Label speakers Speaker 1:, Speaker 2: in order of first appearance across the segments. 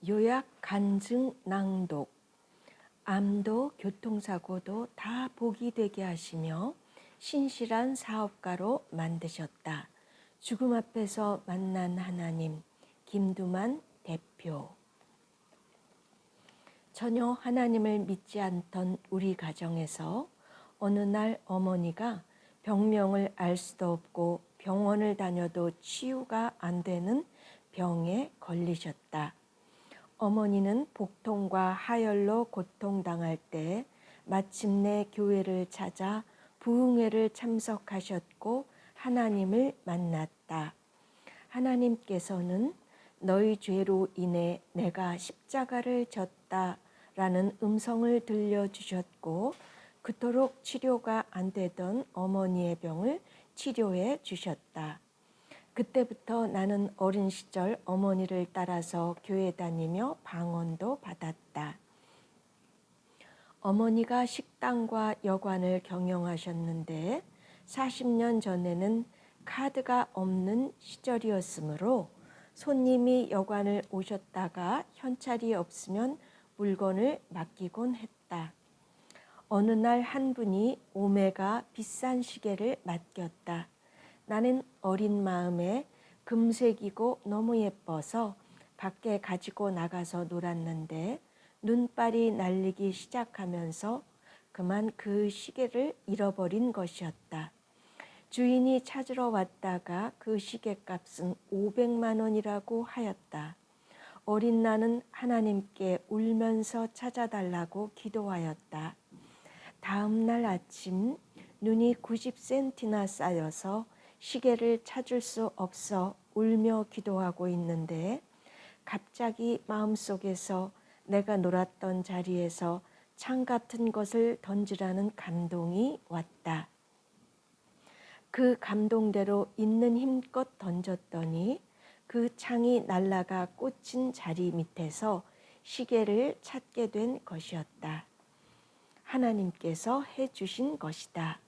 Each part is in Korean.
Speaker 1: 요약 간증 낭독. 암도 교통사고도 다 복이 되게 하시며 신실한 사업가로 만드셨다. 죽음 앞에서 만난 하나님. 김두만 대표. 전혀 하나님을 믿지 않던 우리 가정에서 어느 날 어머니가 병명을 알 수도 없고 병원을 다녀도 치유가 안 되는 병에 걸리셨다. 어머니는 복통과 하열로 고통당할 때 마침내 교회를 찾아 부흥회를 참석하셨고 하나님을 만났다. 하나님께서는 너희 죄로 인해 내가 십자가를 졌다라는 음성을 들려주셨고 그토록 치료가 안 되던 어머니의 병을 치료해 주셨다. 그때부터 나는 어린 시절 어머니를 따라서 교회 다니며 방언도 받았다. 어머니가 식당과 여관을 경영하셨는데 40년 전에는 카드가 없는 시절이었으므로 손님이 여관을 오셨다가 현찰이 없으면 물건을 맡기곤 했다. 어느 날 한 분이 오메가 비싼 시계를 맡겼다. 나는 어린 마음에 금색이고 너무 예뻐서 밖에 가지고 나가서 놀았는데 눈발이 날리기 시작하면서 그만 그 시계를 잃어버린 것이었다. 주인이 찾으러 왔다가 그 시계값은 500만 원이라고 하였다. 어린 나는 하나님께 울면서 찾아달라고 기도하였다. 다음 날 아침 눈이 90cm나 쌓여서 시계를 찾을 수 없어 울며 기도하고 있는데 갑자기 마음속에서 내가 놀았던 자리에서 창 같은 것을 던지라는 감동이 왔다. 그 감동대로 있는 힘껏 던졌더니 그 창이 날아가 꽂힌 자리 밑에서 시계를 찾게 된 것이었다. 하나님께서 해주신 것이다.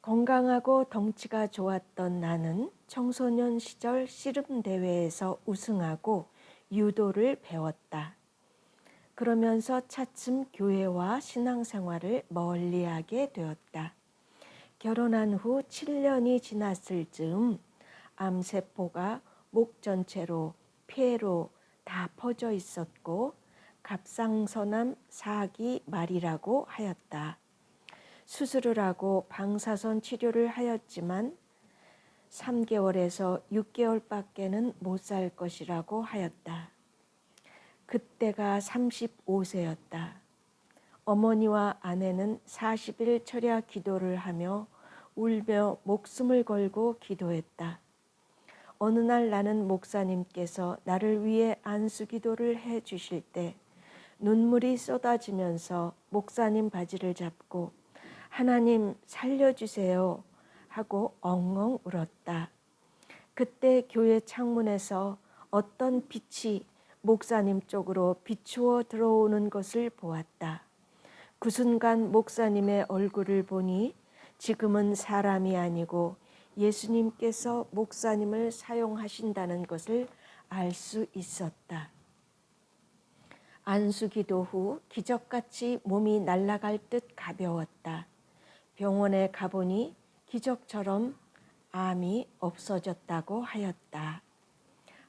Speaker 1: 건강하고 덩치가 좋았던 나는 청소년 시절 씨름 대회에서 우승하고 유도를 배웠다. 그러면서 차츰 교회와 신앙생활을 멀리하게 되었다. 결혼한 후 7년이 지났을 즈음 암세포가 목 전체로 폐로 다 퍼져 있었고 갑상선암 4기 말이라고 하였다. 수술을 하고 방사선 치료를 하였지만 3개월에서 6개월밖에는 못 살 것이라고 하였다. 그때가 35세였다. 어머니와 아내는 40일 철야 기도를 하며 울며 목숨을 걸고 기도했다. 어느 날 나는 목사님께서 나를 위해 안수 기도를 해 주실 때 눈물이 쏟아지면서 목사님 바지를 잡고 하나님 살려주세요 하고 엉엉 울었다. 그때 교회 창문에서 어떤 빛이 목사님 쪽으로 비추어 들어오는 것을 보았다. 그 순간 목사님의 얼굴을 보니 지금은 사람이 아니고 예수님께서 목사님을 사용하신다는 것을 알 수 있었다. 안수기도 후 기적같이 몸이 날아갈 듯 가벼웠다. 병원에 가보니 기적처럼 암이 없어졌다고 하였다.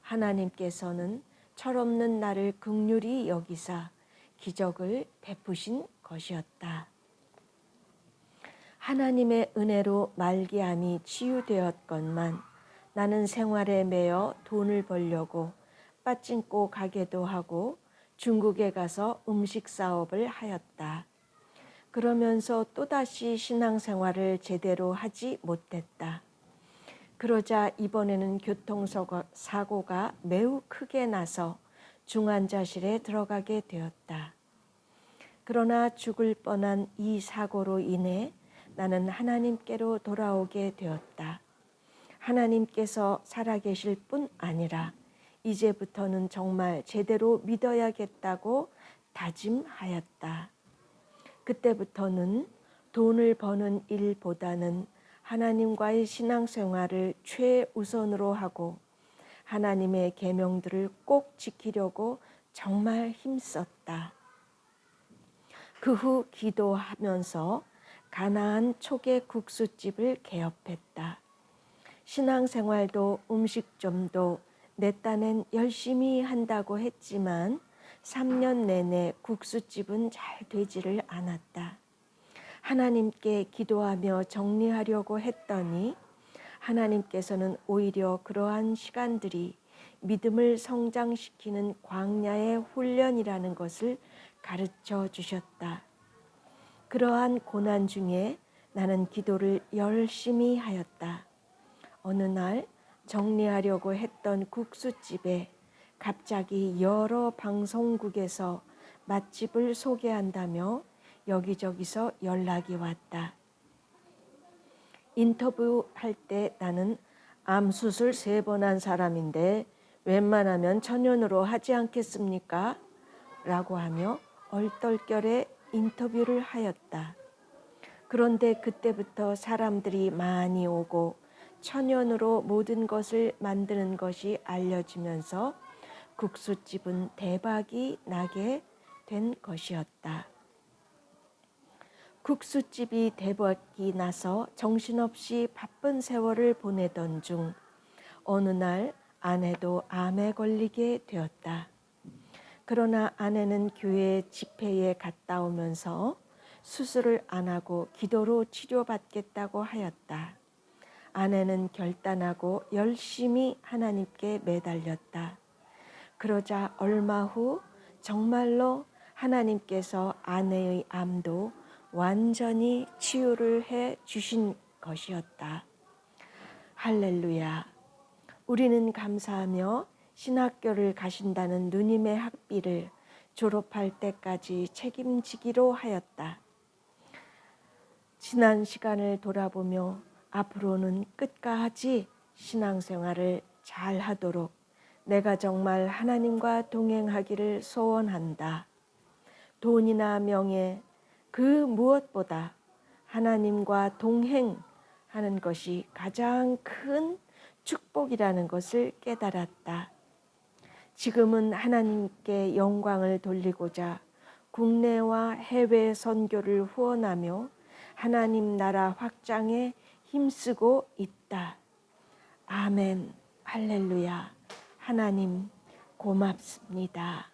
Speaker 1: 하나님께서는 철없는 나를 긍휼히 여기사 기적을 베푸신 것이었다. 하나님의 은혜로 말기암이 치유되었건만 나는 생활에 매여 돈을 벌려고 빠찡코 가게도 하고 중국에 가서 음식 사업을 하였다. 그러면서 또다시 신앙생활을 제대로 하지 못했다. 그러자 이번에는 교통사고가 매우 크게 나서 중환자실에 들어가게 되었다. 그러나 죽을 뻔한 이 사고로 인해 나는 하나님께로 돌아오게 되었다. 하나님께서 살아계실 뿐 아니라 이제부터는 정말 제대로 믿어야겠다고 다짐하였다. 그때부터는 돈을 버는 일보다는 하나님과의 신앙생활을 최우선으로 하고 하나님의 계명들을 꼭 지키려고 정말 힘썼다. 그 후 기도하면서 가나안 초계 국수집을 개업했다. 신앙생활도 음식점도 내 딴엔 열심히 한다고 했지만 3년 내내 국수집은 잘 되지를 않았다. 하나님께 기도하며 정리하려고 했더니 하나님께서는 오히려 그러한 시간들이 믿음을 성장시키는 광야의 훈련이라는 것을 가르쳐 주셨다. 그러한 고난 중에 나는 기도를 열심히 하였다. 어느 날 정리하려고 했던 국수집에 갑자기 여러 방송국에서 맛집을 소개한다며 여기저기서 연락이 왔다. 인터뷰할 때 나는 암 수술 3번 한 사람인데 웬만하면 천연으로 하지 않겠습니까? 라고 하며 얼떨결에 인터뷰를 하였다. 그런데 그때부터 사람들이 많이 오고 천연으로 모든 것을 만드는 것이 알려지면서 국수집은 대박이 나게 된 것이었다. 국수집이 대박이 나서 정신없이 바쁜 세월을 보내던 중 어느 날 아내도 암에 걸리게 되었다. 그러나 아내는 교회 집회에 갔다 오면서 수술을 안 하고 기도로 치료받겠다고 하였다. 아내는 결단하고 열심히 하나님께 매달렸다. 그러자 얼마 후 정말로 하나님께서 아내의 암도 완전히 치유를 해 주신 것이었다. 할렐루야. 우리는 감사하며 신학교를 가신다는 누님의 학비를 졸업할 때까지 책임지기로 하였다. 지난 시간을 돌아보며 앞으로는 끝까지 신앙생활을 잘 하도록 내가 정말 하나님과 동행하기를 소원한다. 돈이나 명예, 그 무엇보다 하나님과 동행하는 것이 가장 큰 축복이라는 것을 깨달았다. 지금은 하나님께 영광을 돌리고자 국내와 해외 선교를 후원하며 하나님 나라 확장에 힘쓰고 있다. 아멘. 할렐루야. 하나님 고맙습니다.